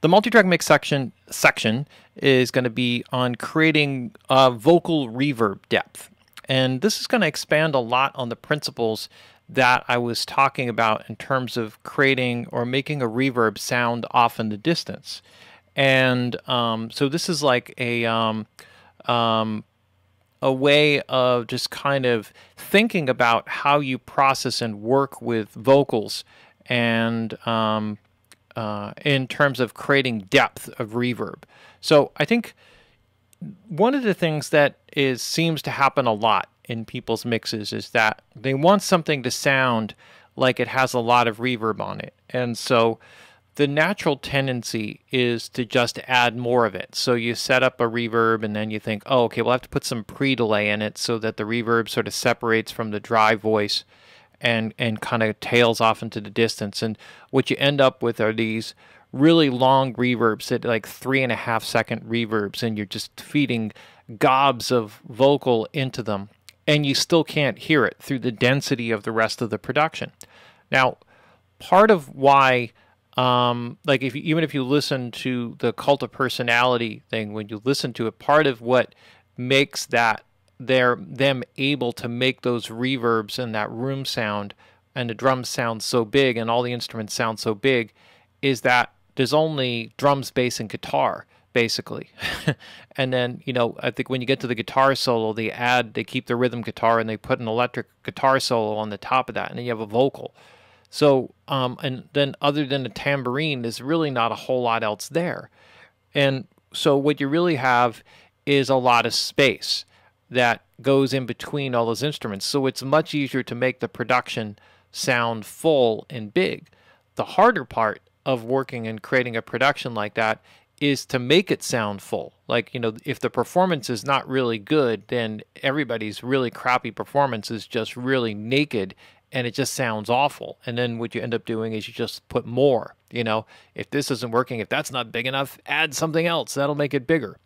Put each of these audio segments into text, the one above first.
The multi-track mix section is going to be on creating vocal reverb depth. And this is going to expand a lot on the principles that I was talking about in terms of creating or making a reverb sound off in the distance. And so this is like a way of just kind of thinking about how you process and work with vocals, and in terms of creating depth of reverb. So I think one of the things that seems to happen a lot in people's mixes is that they want something to sound like it has a lot of reverb on it. And so the natural tendency is to just add more of it. So you set up a reverb and then you think, oh, okay, we'll have to put some pre-delay in it so that the reverb sort of separates from the dry voice and kind of tails off into the distance. And what you end up with are these really long reverbs at like 3.5-second reverbs, and you're just feeding gobs of vocal into them, and you still can't hear it through the density of the rest of the production. Now, part of why, like even if you listen to the Cult of Personality thing, when you listen to it, part of what makes that them able to make those reverbs and that room sound and the drums sound so big and all the instruments sound so big is that there's only drums, bass, and guitar, basically. And then, you know, I think when you get to the guitar solo, they keep the rhythm guitar and they put an electric guitar solo on the top of that, and then you have a vocal. So, and then other than a tambourine, there's really not a whole lot else there. And so what you really have is a lot of space that goes in between all those instruments. So it's much easier to make the production sound full and big. The harder part of working and creating a production like that is to make it sound full. Like, you know, if the performance is not really good, then everybody's really crappy performance is just really naked and it just sounds awful. And then what you end up doing is you just put more. You know, if this isn't working, if that's not big enough, add something else. That'll make it bigger.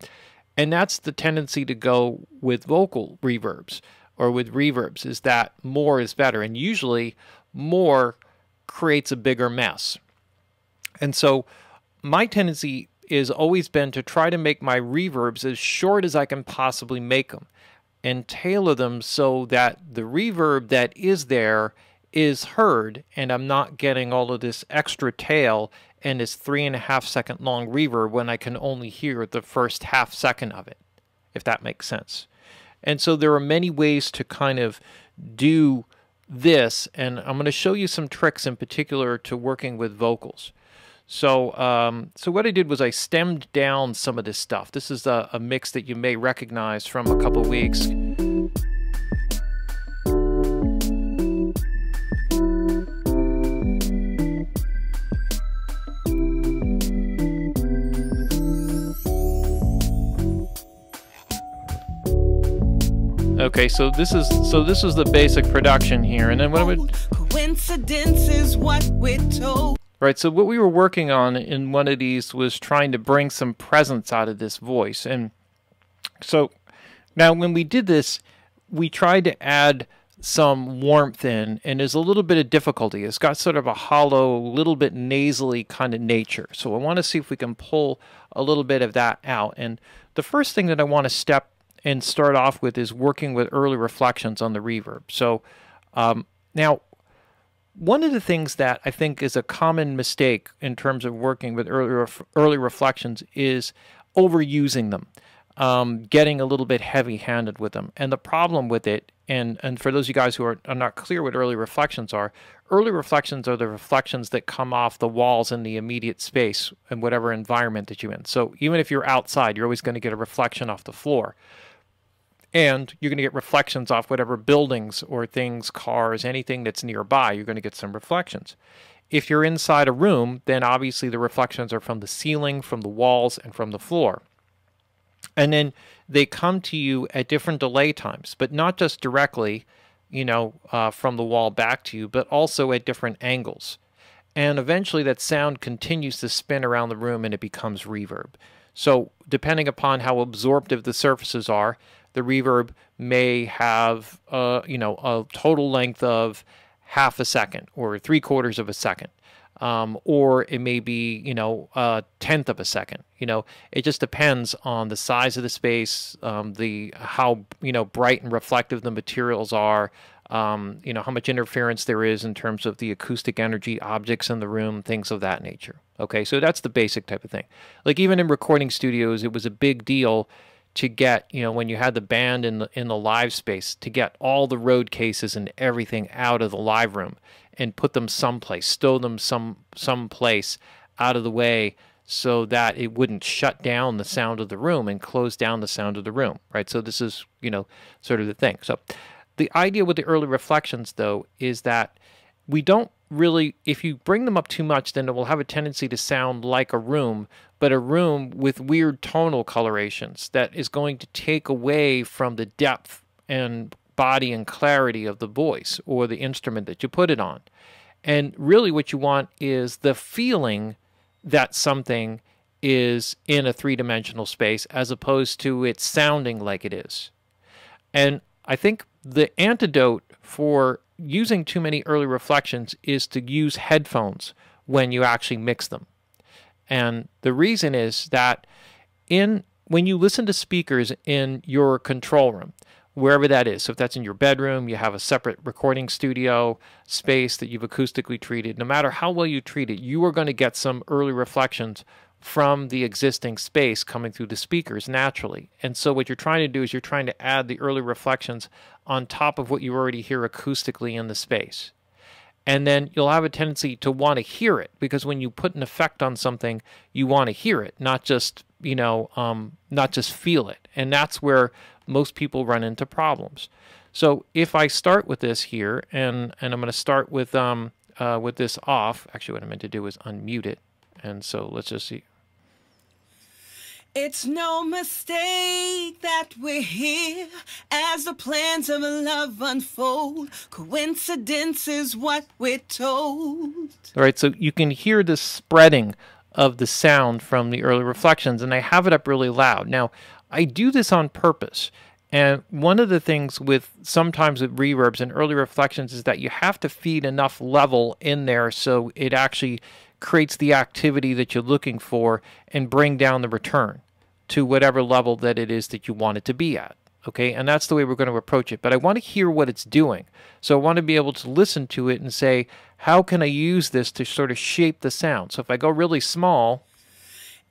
And that's the tendency to go with vocal reverbs or with reverbs, is that more is better. And usually more creates a bigger mess. And so my tendency has always been to try to make my reverbs as short as I can possibly make them and tailor them so that the reverb that is there is heard, and I'm not getting all of this extra tail and this 3.5-second long reverb when I can only hear the first half second of it, if that makes sense. And so there are many ways to kind of do this, and I'm going to show you some tricks in particular to working with vocals. So so what I did was I stemmed down some of this stuff. This is a mix that you may recognize from a couple weeks. Okay, so this is the basic production here, and then what I would coincidence is what we're told. Right, so what we were working on in one of these was trying to bring some presence out of this voice. And so now when we did this, we tried to add some warmth in, and there's a little bit of difficulty. It's got sort of a hollow, little bit nasally kind of nature. So I want to see if we can pull a little bit of that out. And the first thing that I want to start off with is working with early reflections on the reverb. So now, one of the things that I think is a common mistake in terms of working with early reflections is overusing them, getting a little bit heavy-handed with them. And the problem with it, and for those of you guys who are not clear what early reflections are the reflections that come off the walls in the immediate space in whatever environment that you're in. So even if you're outside, you're always going to get a reflection off the floor. And you're going to get reflections off whatever buildings or things, cars, anything that's nearby, you're going to get some reflections. If you're inside a room, then obviously the reflections are from the ceiling, from the walls, and from the floor. And then they come to you at different delay times, but not just directly, you know, from the wall back to you, but also at different angles. And eventually that sound continues to spin around the room and it becomes reverb. So depending upon how absorptive the surfaces are, the reverb may have, you know, a total length of half a second or 3/4 of a second. or it may be, you know, a tenth of a second. You know, it just depends on the size of the space, the how, you know, bright and reflective the materials are, you know, how much interference there is in terms of the acoustic energy, objects in the room, things of that nature. Okay, so that's the basic type of thing. Like even in recording studios, it was a big deal to get, you know, when you had the band in the live space, to get all the road cases and everything out of the live room and put them someplace, stow them someplace out of the way so that it wouldn't shut down the sound of the room and close down the sound of the room, right? So this is, you know, sort of the thing. So the idea with the early reflections, though, is that we don't really, if you bring them up too much, then it will have a tendency to sound like a room, but a room with weird tonal colorations that is going to take away from the depth and body and clarity of the voice or the instrument that you put it on. And really what you want is the feeling that something is in a three-dimensional space as opposed to it sounding like it is. And I think the antidote for using too many early reflections is to use headphones when you actually mix them. And the reason is that when you listen to speakers in your control room, wherever that is, so if that's in your bedroom, you have a separate recording studio space that you've acoustically treated, no matter how well you treat it, you are going to get some early reflections from the existing space coming through the speakers naturally. And so what you're trying to do is you're trying to add the early reflections on top of what you already hear acoustically in the space. And then you'll have a tendency to want to hear it, because when you put an effect on something, you want to hear it, not just, you know, not just feel it. And that's where most people run into problems. So if I start with this here, and I'm going to start with this off. Actually, what I meant to do is unmute it. And so let's just see. It's no mistake that we're here as the plans of love unfold. Coincidence is what we're told. All right, so you can hear the spreading of the sound from the early reflections, and I have it up really loud. Now, I do this on purpose. And one of the things sometimes with reverbs and early reflections is that you have to feed enough level in there so it actually creates the activity that you're looking for and bring down the return to whatever level that it is that you want it to be at. Okay, and that's the way we're going to approach it. But I want to hear what it's doing. So I want to be able to listen to it and say, how can I use this to sort of shape the sound? So if I go really small,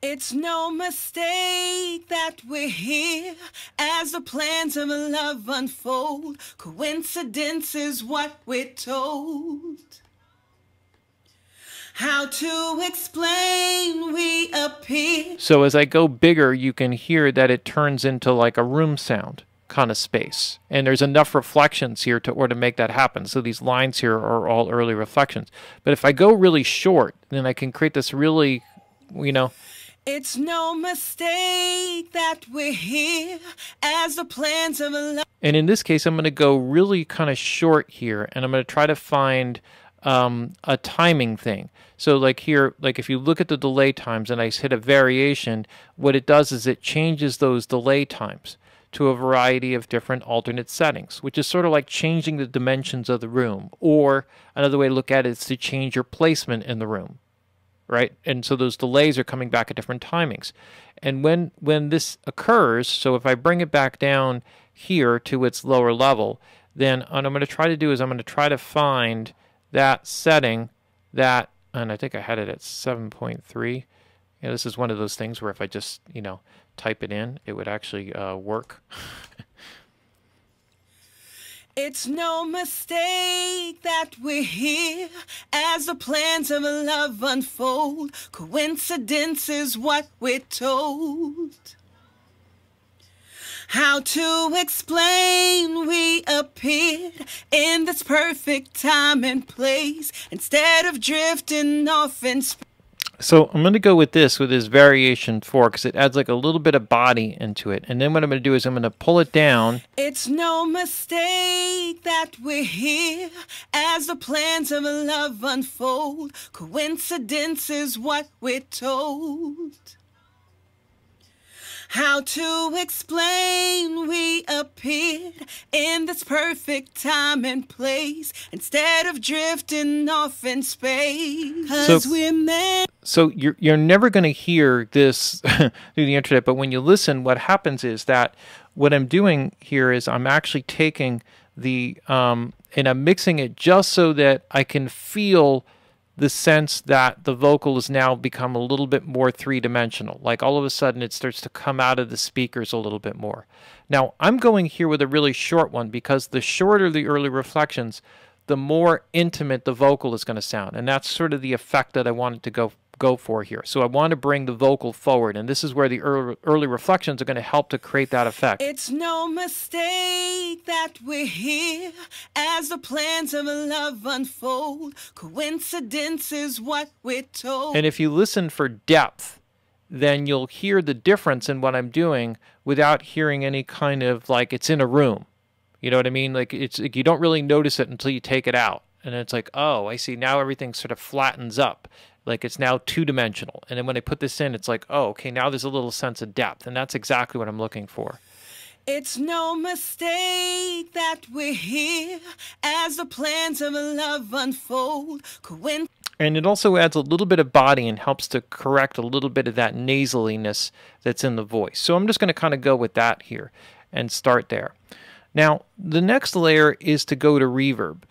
it's no mistake that we're here as the plans of love unfold. Coincidence is what we're told. How to explain we appear. So as I go bigger, you can hear that it turns into like a room sound kind of space. And there's enough reflections here to make that happen. So these lines here are all early reflections. But if I go really short, then I can create this really, you know, it's no mistake that we're here as the plans of love. And in this case, I'm going to go really kind of short here, and I'm going to try to find a timing thing. So like here, like if you look at the delay times and I hit a variation, what it does is it changes those delay times to a variety of different alternate settings, which is sort of like changing the dimensions of the room. Or another way to look at it is to change your placement in the room, right? And so those delays are coming back at different timings. And when this occurs, so if I bring it back down here to its lower level, then what I'm going to try to do is I'm going to try to find that setting that, and I think I had it at 7.3. You know, this is one of those things where if I just, you know, type it in, it would actually work. It's no mistake that we're here as the plans of love unfold. Coincidence is what we're told. How to explain we appeared in this perfect time and place instead of drifting off in space. So I'm going to go with this variation 4 because it adds like a little bit of body into it. And then what I'm going to do is I'm going to pull it down. It's no mistake that we're here as the plans of love unfold. Coincidence is what we're told. How to explain we appeared in this perfect time and place instead of drifting off in space. 'Cause we're meant. So you're never going to hear this through the internet, but when you listen, what happens is that what I'm doing here is I'm actually taking the and I'm mixing it just so that I can feel the sense that the vocal has now become a little bit more three-dimensional. Like all of a sudden it starts to come out of the speakers a little bit more. Now I'm going here with a really short one because the shorter the early reflections, the more intimate the vocal is going to sound. And that's sort of the effect that I wanted to go for here. So I want to bring the vocal forward, and this is where the early reflections are going to help to create that effect. It's no mistake that we're here as the plans of love unfold. Coincidence is what we're told. And if you listen for depth, then you'll hear the difference in what I'm doing without hearing any kind of like it's in a room. You know what I mean? Like it's like you don't really notice it until you take it out. And it's like, oh, I see. Now everything sort of flattens up. Like it's now two-dimensional. And then when I put this in, it's like, oh, okay, now there's a little sense of depth. And that's exactly what I'm looking for. It's no mistake that we're here as the plans of love unfold. And it also adds a little bit of body and helps to correct a little bit of that nasaliness that's in the voice. So I'm just going to kind of go with that here and start there. Now, the next layer is to go to reverb.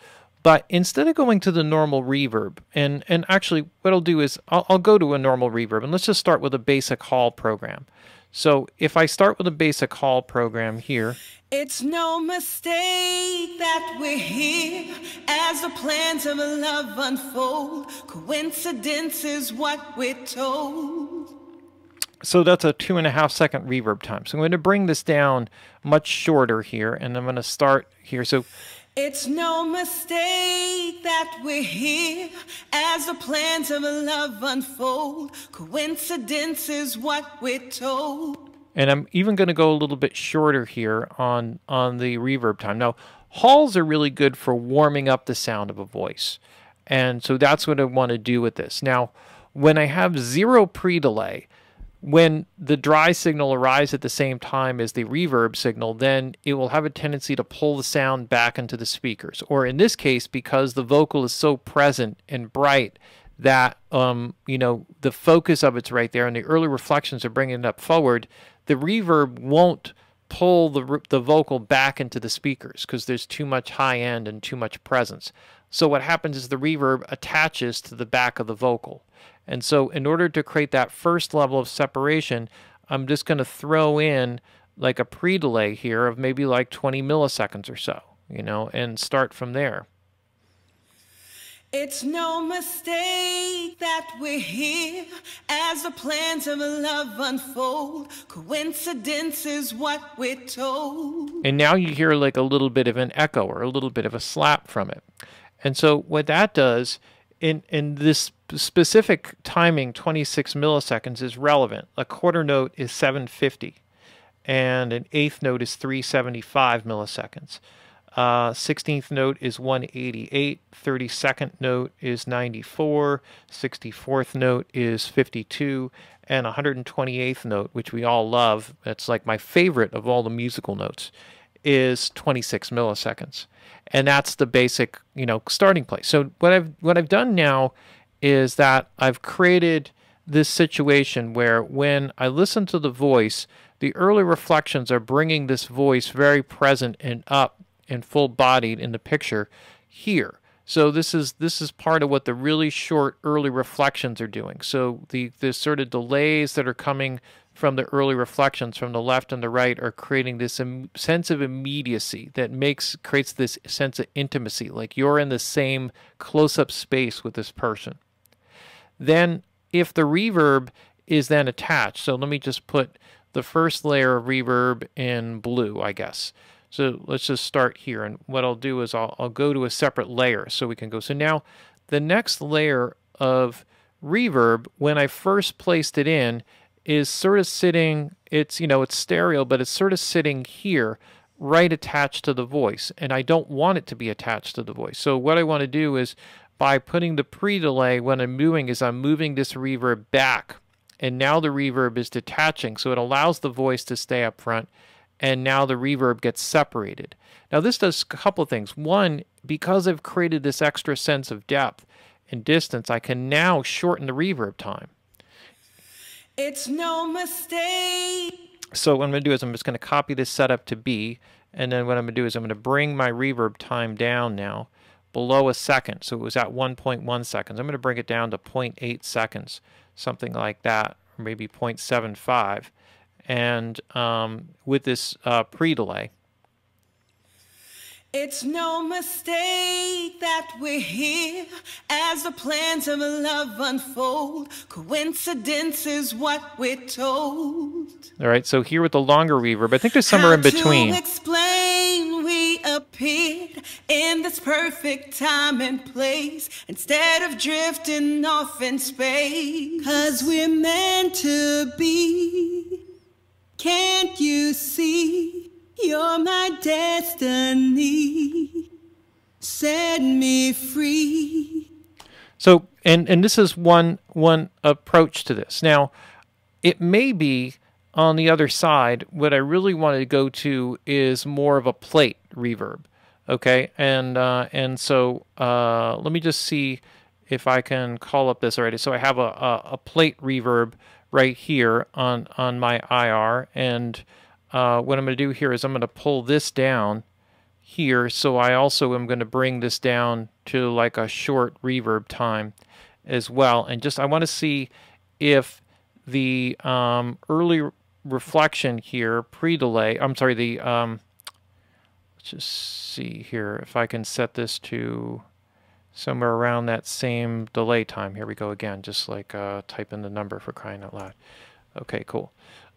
But instead of going to the normal reverb, and actually what I'll do is I'll go to a normal reverb, and let's just start with a basic hall program. So if I start with a basic hall program here. It's no mistake that we're here as the plans of love unfold. Coincidence is what we're told. So that's a 2.5 second reverb time. So I'm going to bring this down much shorter here, and I'm going to start here. So it's no mistake that we're here as the plans of love unfold. Coincidence is what we're told. And I'm even going to go a little bit shorter here on the reverb time. Now, halls are really good for warming up the sound of a voice. And so that's what I want to do with this. Now, when I have zero pre-delay, when the dry signal arrives at the same time as the reverb signal, then it will have a tendency to pull the sound back into the speakers. Or in this case, because the vocal is so present and bright that, you know, the focus of it's right there and the early reflections are bringing it up forward, the reverb won't pull the vocal back into the speakers because there's too much high end and too much presence. So what happens is the reverb attaches to the back of the vocal. And so in order to create that first level of separation, I'm just going to throw in like a pre-delay here of maybe like 20 milliseconds or so, you know, and start from there. It's no mistake that we're here as the plans of love unfold. Coincidence is what we're told. And now you hear like a little bit of an echo or a little bit of a slap from it. And so what that does in this specific timing, 26 milliseconds, is relevant. A quarter note is 750 and an eighth note is 375 milliseconds. 16th note is 188, 32nd note is 94, 64th note is 52, and 128th note, which we all love, that's like my favorite of all the musical notes, is 26 milliseconds. And that's the basic, you know, starting place. So what I've done now is that I've created this situation where when I listen to the voice, the early reflections are bringing this voice very present and up and full-bodied in the picture here. So this is part of what the really short early reflections are doing. So the sort of delays that are coming from the early reflections from the left and the right are creating this sense of immediacy that creates this sense of intimacy, like you're in the same close-up space with this person. Then if the reverb is then attached, so let me just put the first layer of reverb in blue, I guess. So let's just start here, and what I'll do is I'll go to a separate layer so we can go. So now the next layer of reverb, when I first placed it in, is sort of sitting, it's stereo, but it's sort of sitting here, right attached to the voice, and I don't want it to be attached to the voice. So what I want to do is, by putting the pre-delay, what I'm doing is I'm moving this reverb back and now the reverb is detaching, so it allows the voice to stay up front, and now the reverb gets separated. Now this does a couple of things. One, because I've created this extra sense of depth and distance, I can now shorten the reverb time. It's no mistake. So what I'm going to do is I'm just going to copy this setup to B, and then what I'm going to do is I'm going to bring my reverb time down now below a second. So it was at 1.1 seconds. I'm going to bring it down to 0.8 seconds, something like that, or maybe 0.75, and with this pre-delay. It's no mistake that we're here as the plans of love unfold. Coincidence is what we're told. All right, so here with the longer reverb, I think there's somewhere in between. How to explain we appeared in this perfect time and place instead of drifting off in space. 'Cause we're meant to be. Can't you see? You're my destiny. Set me free. So, and this is one approach to this. Now, it may be on the other side. What I really wanted to go to is more of a plate reverb. Okay, and so let me just see if I can call up this already. So I have a plate reverb right here on my IR, and what I'm going to do here is I'm going to pull this down here, so I also am going to bring this down to like a short reverb time as well. And just I want to see if the early reflection here, pre-delay, I'm sorry, the let's just see here if I can set this to somewhere around that same delay time. Here we go again, just like type in the number, for crying out loud. Okay, cool.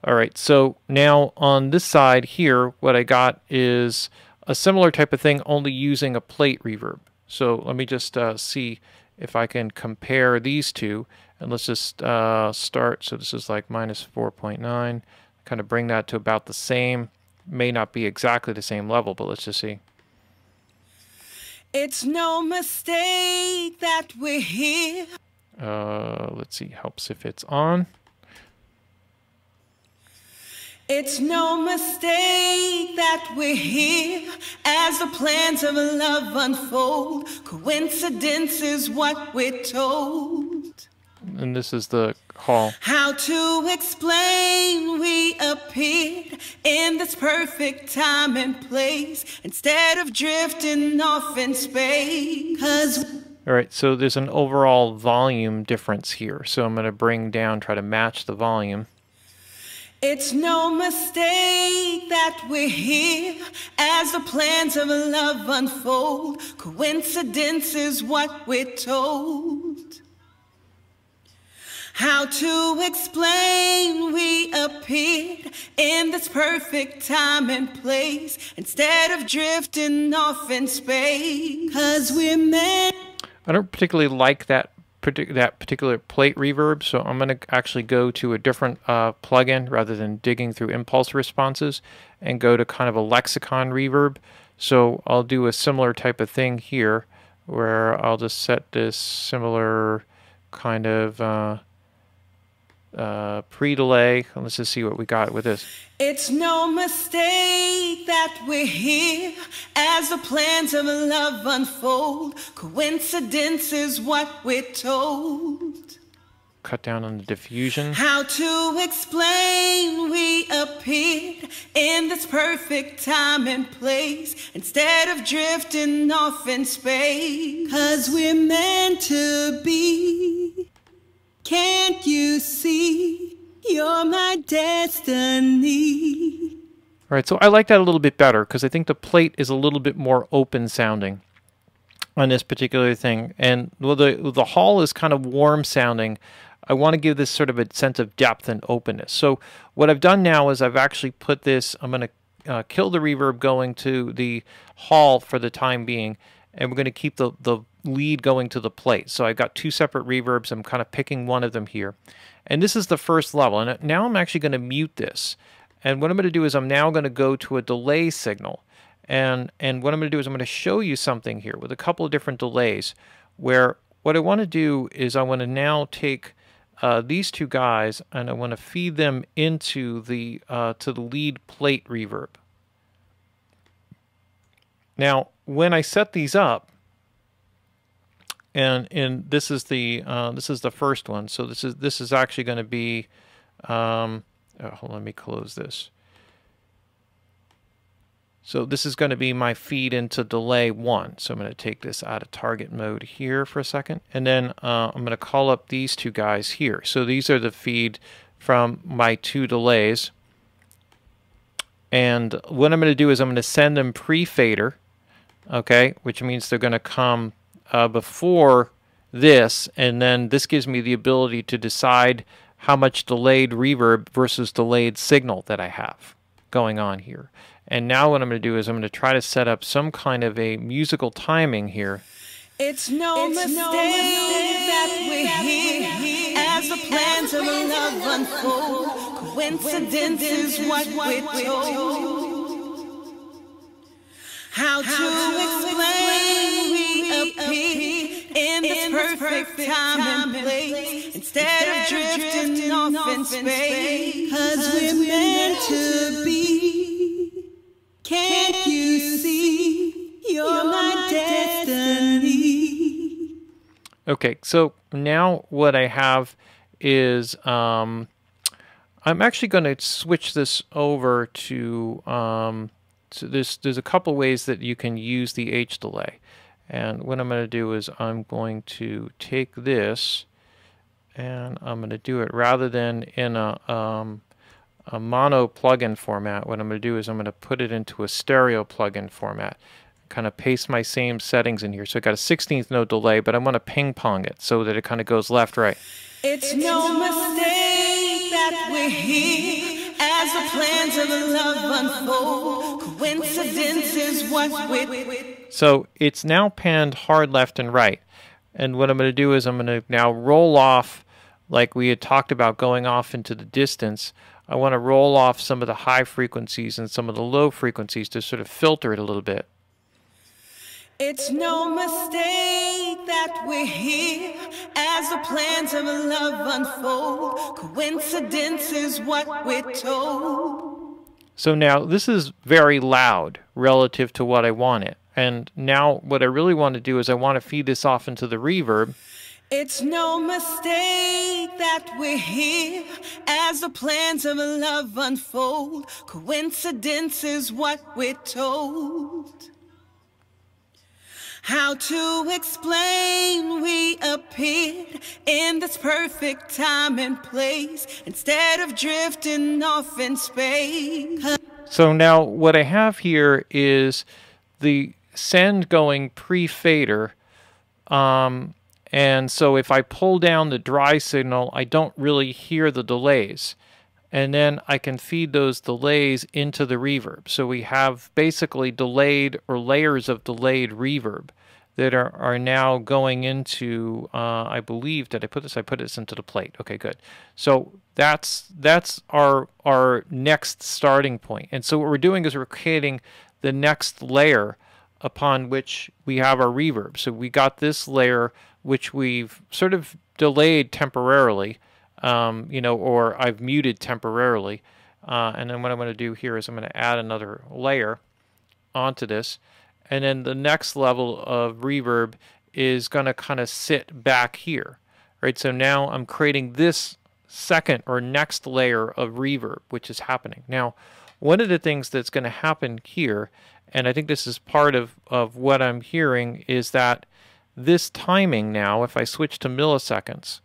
All right, so now on this side here, what I got is a similar type of thing, only using a plate reverb. So let me just see if I can compare these two, and let's just start. So this is like minus 4.9, kind of bring that to about the same. May not be exactly the same level, but let's just see. It's no mistake that we're here. Let's see, helps if it's on. It's no mistake that we're here as the plans of love unfold. Coincidence is what we're told. And this is the hall. How to explain we appeared in this perfect time and place instead of drifting off in space. 'Cause all right, so there's an overall volume difference here. So I'm going to bring down, try to match the volume. it's no mistake that we're here as the plans of love unfold. Coincidence is what we're told. How to explain we appeared in this perfect time and place instead of drifting off in space. 'Cause we're meant. I don't particularly like that particular plate reverb, so I'm going to actually go to a different plugin rather than digging through impulse responses, and go to kind of a lexicon reverb. So I'll do a similar type of thing here, where I'll just set this similar kind of pre-delay. Let's just see what we got with this. It's no mistake that we're here as the plans of love unfold. Coincidence is what we're told. Cut down on the diffusion. How to explain we appeared in this perfect time and place instead of drifting off in space. 'Cause we're meant to be. Can't you see? You're my destiny. All right, so I like that a little bit better because I think the plate is a little bit more open sounding on this particular thing. And well, the hall is kind of warm sounding. I want to give this sort of a sense of depth and openness. So what I've done now is I've actually put this, I'm going to kill the reverb going to the hall for the time being, and we're going to keep the lead going to the plate. So I've got two separate reverbs. I'm kind of picking one of them here. And this is the first level. And now I'm actually going to mute this. And what I'm going to do is I'm now going to go to a delay signal. And what I'm going to do is I'm going to show you something here with a couple of different delays, where what I want to do is I want to now take these two guys, and I want to feed them into the to the lead plate reverb. Now, when I set these up, and this is the first one. So this is actually going to be. Hold on, let me close this. So this is going to be my feed into delay 1. So I'm going to take this out of target mode here for a second. And then I'm going to call up these two guys here. So these are the feed from my 2 delays. And what I'm going to do is I'm going to send them pre-fader, okay, which means they're going to come before this. And then this gives me the ability to decide how much delayed reverb versus delayed signal that I have going on here. And now what I'm going to do is I'm going to try to set up some kind of a musical timing here. It's no mistake that we're here as the plans of love unfold. Coincidence is what we're told. How to explain we appear in this perfect time and place instead of drifting off in space. 'Cause we're meant to be. Can't you see you're my destiny? Okay, so now what I have is I'm actually going to switch this over to so there's a couple ways that you can use the H delay. And what I'm going to do is I'm going to take this and I'm going to do it rather than in a mono plugin format. What I'm going to do is I'm going to put it into a stereo plugin format. Kind of paste my same settings in here. So I got a 16th note delay, but I want to ping pong it so that it kind of goes left, right. It's no mistake that we're here as the plans of love unfold. Coincidence is what we're. So it's now panned hard left and right. And what I'm going to do is I'm going to now roll off, like we had talked about going off into the distance. I want to roll off some of the high frequencies and some of the low frequencies to sort of filter it a little bit. It's no mistake that we're here as the plans of love unfold. Coincidence is what we're told. So now this is very loud relative to what I wanted. And now what I really want to do is I want to feed this off into the reverb. It's no mistake that we're here as the plans of love unfold. Coincidence is what we're told. How to explain we appeared in this perfect time and place instead of drifting off in space. So now what I have here is the send going pre-fader. And so if I pull down the dry signal, I don't really hear the delays. And then I can feed those delays into the reverb. So we have basically delayed or layers of delayed reverb that are now going into, I believe, did I put this? I put this into the plate. Okay, good. So that's our next starting point. And so what we're doing is we're creating the next layer upon which we have our reverb. So we got this layer which we've sort of delayed temporarily, you know, or I've muted temporarily. And then what I'm going to do here is I'm going to add another layer onto this. And then the next level of reverb is going to kind of sit back here, right? So now I'm creating this second or next layer of reverb, which is happening. Now, one of the things that's going to happen here, and I think this is part of what I'm hearing, is that this timing now, if I switch to milliseconds,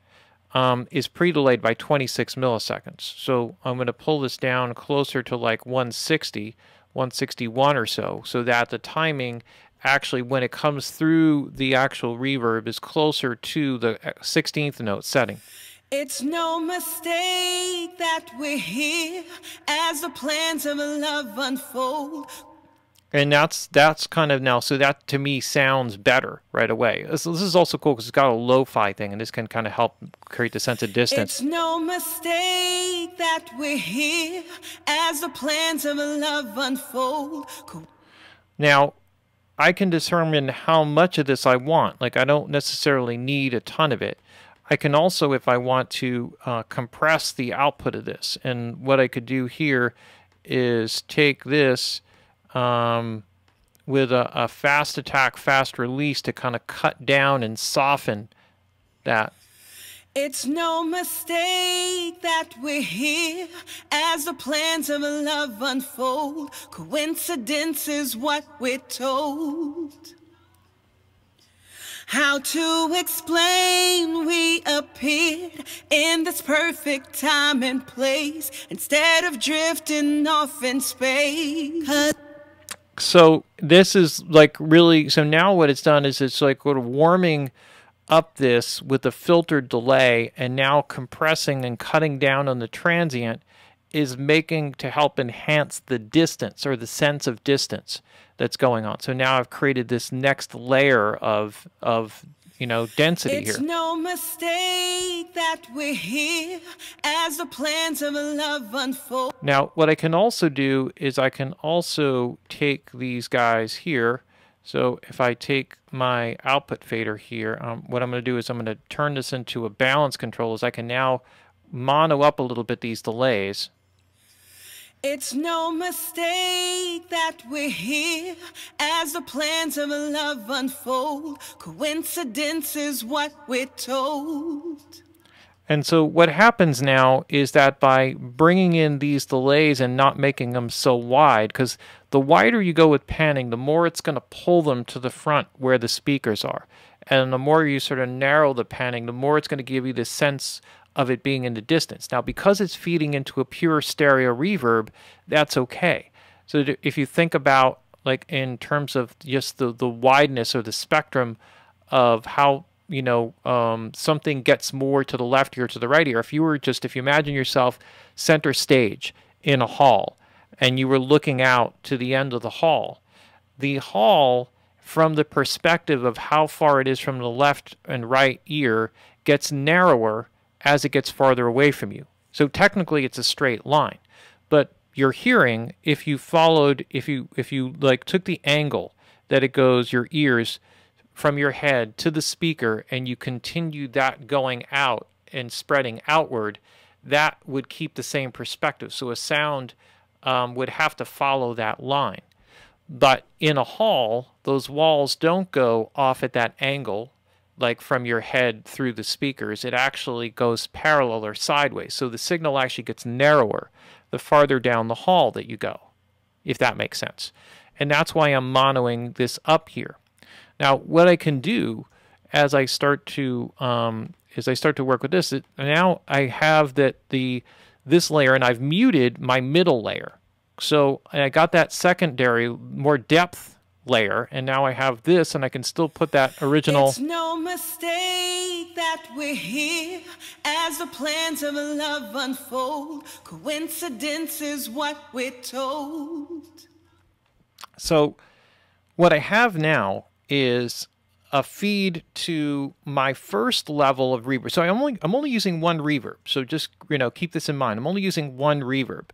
is pre-delayed by 26 milliseconds. So I'm going to pull this down closer to like 160, 161 or so that the timing actually, when it comes through the actual reverb, is closer to the 16th note setting. It's no mistake that we're here as the plans of love unfold. And that's kind of now, so that to me sounds better right away. This is also cool because it's got a lo-fi thing, and this can kind of help create the sense of distance. It's no mistake that we're here as the plans of love unfold. Now, I can determine how much of this I want. Like, I don't necessarily need a ton of it. I can also, if I want to, compress the output of this. And what I could do here is take this with a fast attack, fast release to kind of cut down and soften that. It's no mistake that we're here as the plans of love unfold. Coincidence is what we're told. How to explain we appeared in this perfect time and place instead of drifting off in space. So this is like really, so now what it's done is it's like sort of warming up this with a filtered delay, and now compressing and cutting down on the transient is making to help enhance the distance or the sense of distance that's going on. So now I've created this next layer of you know, density here. It's no mistake that we're here as the plans of love unfold. Now what I can also do is I can also take these guys here. So if I take my output fader here, what I'm going to do is I'm going to turn this into a balance control, as I can now mono up a little bit these delays. It's no mistake that we're here as the plans of love unfold. Coincidence is what we're told. And so what happens now is that by bringing in these delays and not making them so wide, because the wider you go with panning, the more it's going to pull them to the front where the speakers are. And the more you sort of narrow the panning, the more it's going to give you this sense of it being in the distance. Now, because it's feeding into a pure stereo reverb, that's okay. So if you think about, like, in terms of just the wideness or the spectrum of how, you know, something gets more to the left ear, to the right ear. If you imagine yourself center stage in a hall and you were looking out to the end of the hall from the perspective of how far it is from the left and right ear gets narrower as it gets farther away from you. So technically it's a straight line, but your hearing, if you like took the angle that it goes, your ears from your head to the speaker, and you continue that going out and spreading outward, that would keep the same perspective. So a sound would have to follow that line. But in a hall, those walls don't go off at that angle, like from your head through the speakers. It actually goes parallel or sideways. So the signal actually gets narrower the farther down the hall that you go, if that makes sense. And that's why I'm monoing this up here. Now, what I can do as I start to work with this, now I have this layer, and I've muted my middle layer. So I got that secondary, more depth layer, and now I have this, and I can still put that original. It's no mistake that we're here as the plans of love unfold. Coincidence is what we're told. So what I have now is a feed to my first level of reverb. So I'm only using one reverb. So just, you know, keep this in mind. I'm only using one reverb.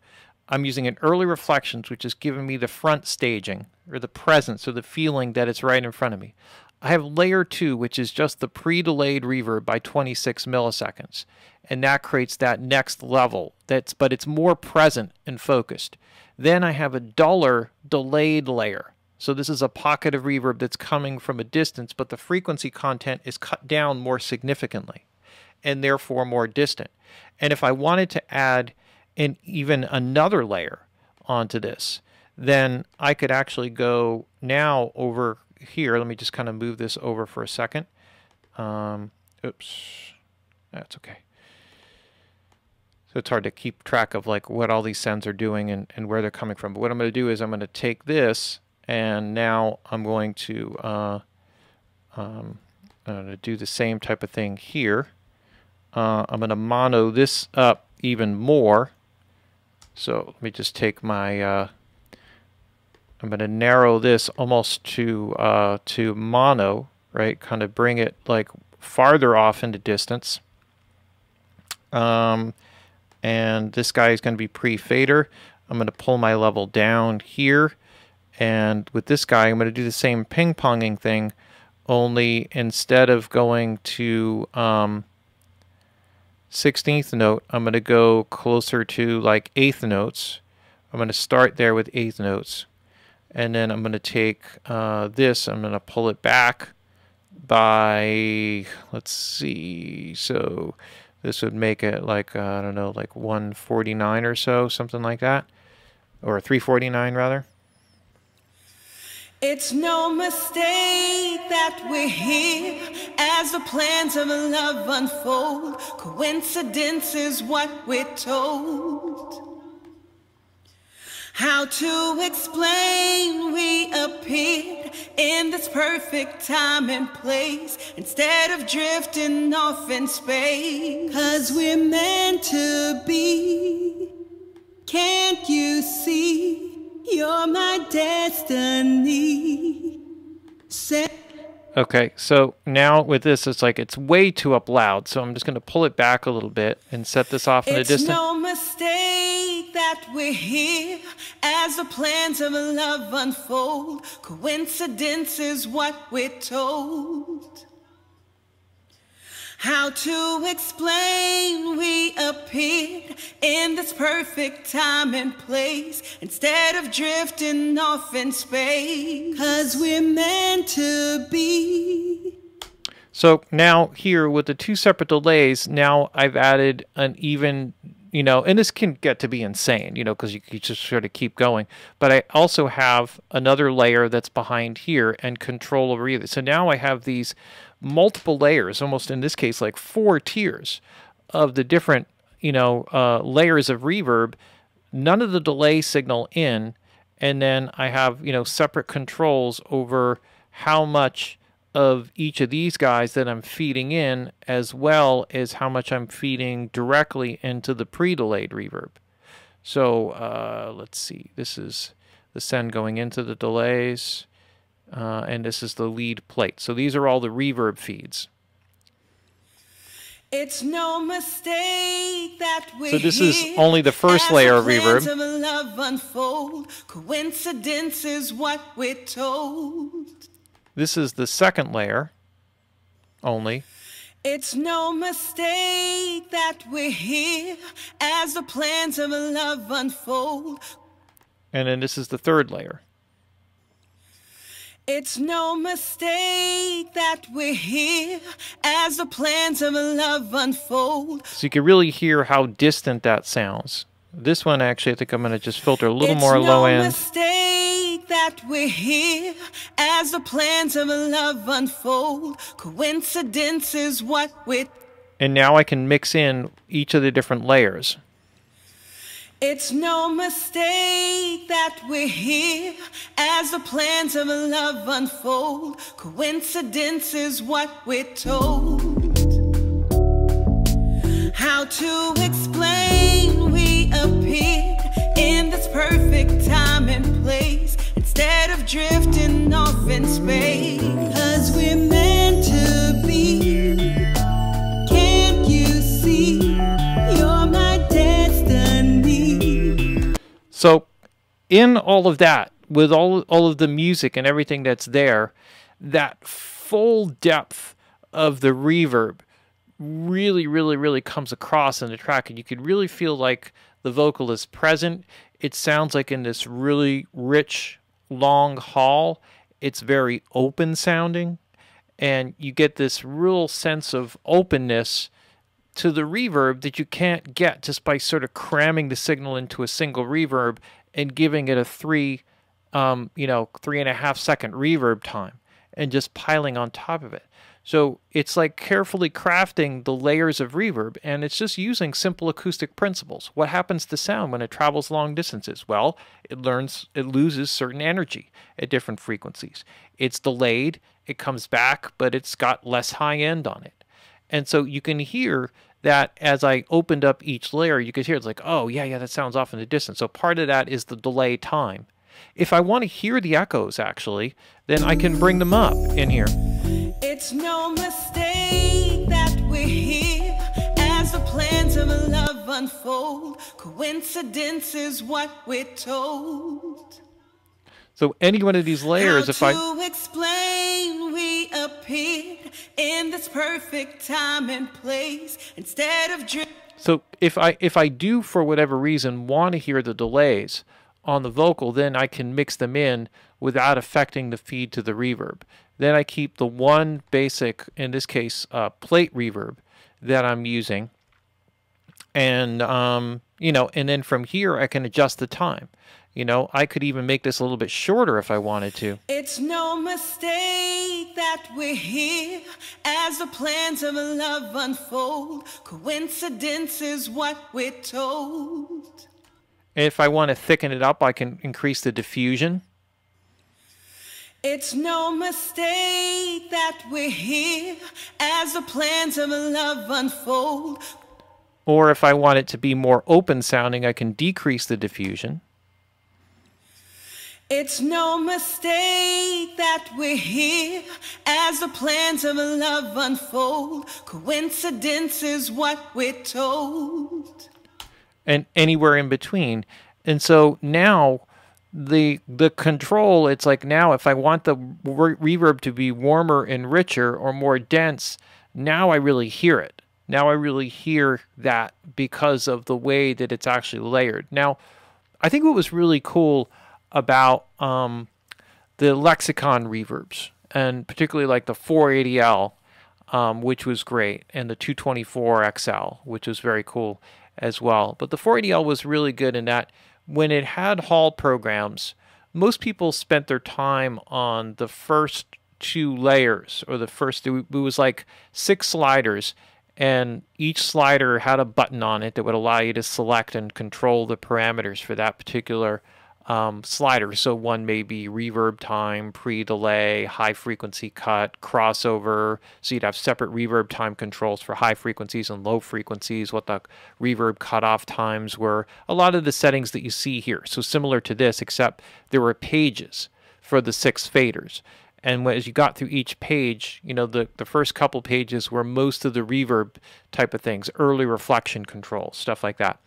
I'm using an early reflections, which is giving me the front staging, or the presence, or the feeling that it's right in front of me. I have layer 2, which is just the pre-delayed reverb by 26 milliseconds. And that creates that next level. But it's more present and focused. Then I have a duller delayed layer. So this is a pocket of reverb that's coming from a distance, but the frequency content is cut down more significantly, and therefore more distant. And if I wanted to add even another layer onto this, then I could actually go now over here. Let me just kind of move this over for a second. Oops, that's okay. So it's hard to keep track of like what all these sounds are doing and where they're coming from. But what I'm going to do is I'm going to take this, and now I'm going to do the same type of thing here. I'm going to mono this up even more. So let me just take my, I'm going to narrow this almost to mono, right? Kind of bring it like farther off into distance. And this guy is going to be pre-fader. I'm going to pull my level down here. And with this guy, I'm going to do the same ping-ponging thing, only instead of going to 16th note, I'm going to go closer to like eighth notes. I'm going to start there with eighth notes. And then I'm going to take this, I'm going to pull it back by, let's see, so this would make it like, I don't know, like 149 or so, something like that. Or 349 rather. It's no mistake that we're here as the plans of love unfold. Coincidence is what we're told. How to explain we appeared in this perfect time and place instead of drifting off in space. 'Cause we're meant to be. Can't you see? You're my destiny. Okay, so now with this, it's like it's way too up loud, so I'm just going to pull it back a little bit and set this off in the distance. It's no mistake that we're here as the plans of love unfold. Coincidence is what we're told. How to explain we appeared in this perfect time and place instead of drifting off in space. 'Cause we're meant to be. So now here with the two separate delays, now I've added an even, and this can get to be insane, because you just sort of keep going. But I also have another layer that's behind here and control over either. So now I have these multiple layers, almost in this case like 4 tiers of the different layers of reverb, none of the delay signal in, and then I have separate controls over how much of each of these guys that I'm feeding in, as well as how much I'm feeding directly into the pre-delayed reverb. So let's see, this is the send going into the delays. And this is the lead plate. So these are all the reverb feeds. It's no mistake that we're so this is only the first layer of reverb. Of love unfold. Coincidence is what we're told. This is the second layer only. It's no mistake that we're here as the plans of love unfold. And then this is the third layer. It's no mistake that we're here as the plans of love unfold. So you can really hear how distant that sounds. This one, actually, I think I'm going to just filter a little more low end. It's no mistake that we're here as the plans of love unfold. Coincidence is what we're... And now I can mix in each of the different layers. It's no mistake that we're here as the plans of love unfold. Coincidence is what we're told. How to explain we appeared in this perfect time and place instead of drifting off in space. 'Cause we're meant to be. Can't you see? You're my destiny. So in all of that, with all of the music and everything that's there, that full depth of the reverb really comes across in the track, and you could really feel like the vocal is present. It sounds like in this really rich, long hall, it's very open sounding, and you get this real sense of openness to the reverb that you can't get just by sort of cramming the signal into a single reverb and giving it a 3.5 second reverb time and just piling on top of it. So it's like carefully crafting the layers of reverb, and it's just using simple acoustic principles. What happens to sound when it travels long distances? Well, it loses certain energy at different frequencies. It's delayed, it comes back, but it's got less high end on it. And so you can hear that as I opened up each layer, you could hear it's like, oh, yeah, that sounds off in the distance. So part of that is the delay time. If I want to hear the echoes, actually, then I can bring them up in here. It's no mistake that we're here as the plans of love unfold. Coincidence is what we're told. So any one of these layers, if I... How to explain we appeared in in this perfect time and place instead of So if I do, for whatever reason, want to hear the delays on the vocal, then I can mix them in without affecting the feed to the reverb. Then I keep the one basic, in this case, plate reverb that I'm using, and you know, and then from here I can adjust the time. You know, I could even make this a little bit shorter if I wanted to. It's no mistake that we're here as the plans of love unfold. Coincidence is what we're told. If I want to thicken it up, I can increase the diffusion. It's no mistake that we're here as the plans of love unfold. Or if I want it to be more open sounding, I can decrease the diffusion. It's no mistake that we're here as the plans of love unfold. Coincidence is what we're told. And anywhere in between. And so now the control, it's like now if I want the reverb to be warmer and richer or more dense, now I really hear it. Now I really hear that because of the way that it's actually layered. Now, I think what was really cool about the lexicon reverbs, and particularly like the 480L, which was great, and the 224XL, which was very cool as well. But the 480L was really good in that when it had hall programs, most people spent their time on the first two layers, or the first, it was like 6 sliders, and each slider had a button on it that would allow you to select and control the parameters for that particular slider. So one may be reverb time, pre-delay, high frequency cut, crossover. So you'd have separate reverb time controls for high frequencies and low frequencies, what the reverb cutoff times were. A lot of the settings that you see here. So similar to this, except there were pages for the 6 faders. And as you got through each page, you know, the first couple pages were most of the reverb type of things, early reflection control, stuff like that.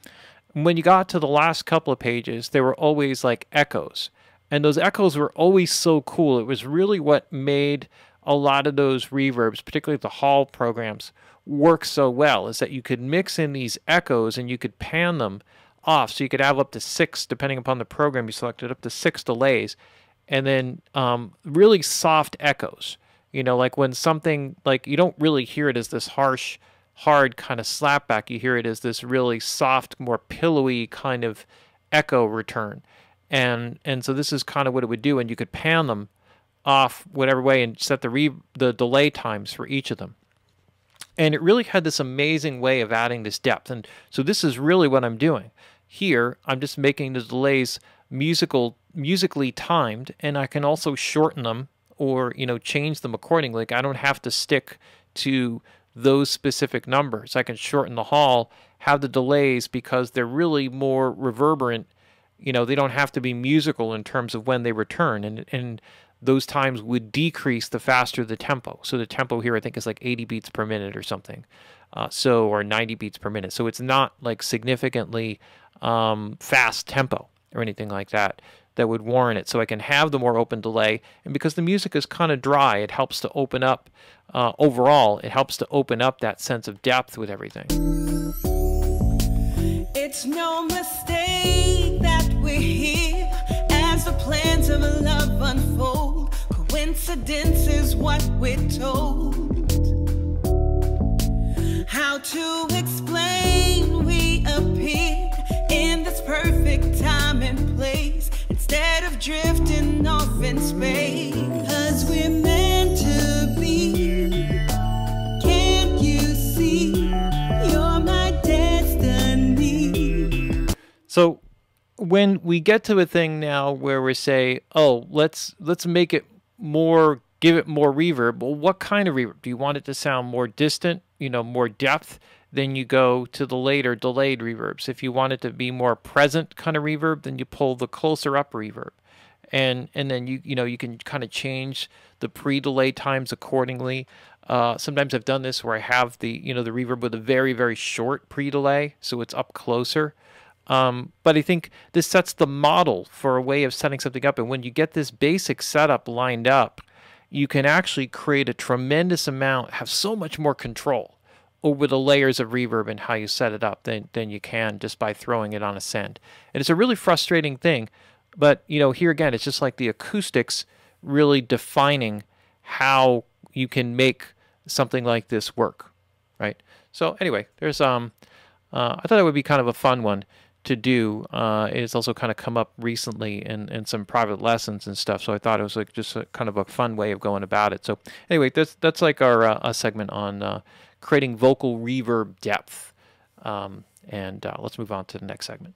When you got to the last couple of pages, there were always like echoes. And those echoes were always so cool. It was really what made a lot of those reverbs, particularly the hall programs, work so well, is that you could mix in these echoes and you could pan them off. So you could have up to 6, depending upon the program you selected, up to 6 delays. And then really soft echoes. You know, like when something, like you don't really hear it as this harsh, hard kind of slapback. You hear it as this really soft, more pillowy kind of echo return. And so this is kind of what it would do. And you could pan them off whatever way and set the delay times for each of them. And it really had this amazing way of adding this depth. And so this is really what I'm doing. Here, I'm just making the delays musically timed, and I can also shorten them or, you know, change them accordingly. Like I don't have to stick to those specific numbers. I can shorten the hall, have the delays because they're really more reverberant. You know, they don't have to be musical in terms of when they return, and those times would decrease the faster the tempo. So the tempo here I think is like 80 beats per minute or something, or 90 beats per minute. So it's not like significantly fast tempo or anything like that would warrant it. So I can have the more open delay, and because the music is kind of dry, it helps to open up, overall, it helps to open up that sense of depth with everything. It's no mistake that we're here as the plans of love unfold. Coincidence is what we're told. How to explain we appeared in this perfect time and place instead of drifting off in space. 'Cause we're meant to be. Can't you see? You're my destiny. So when we get to a thing now where we say, oh, let's make it more, give it more reverb. Well, what kind of reverb? Do you want it to sound more distant, you know, more depth? Then you go to the later delayed reverbs. If you want it to be more present kind of reverb, then you pull the closer up reverb. And then you can kind of change the pre-delay times accordingly. Sometimes I've done this where I have the reverb with a very, very short pre-delay, so it's up closer. But I think this sets the model for a way of setting something up. And when you get this basic setup lined up, you can actually create a tremendous amount, have so much more control over the layers of reverb and how you set it up than you can just by throwing it on a send. And it's a really frustrating thing, but here again, it's just like the acoustics really defining how you can make something like this work, right? So anyway, there's I thought it would be kind of a fun one to do. It's also kind of come up recently in some private lessons and stuff, so I thought it was like just a kind of a fun way of going about it. So anyway, that's like our segment on creating vocal reverb depth. And let's move on to the next segment.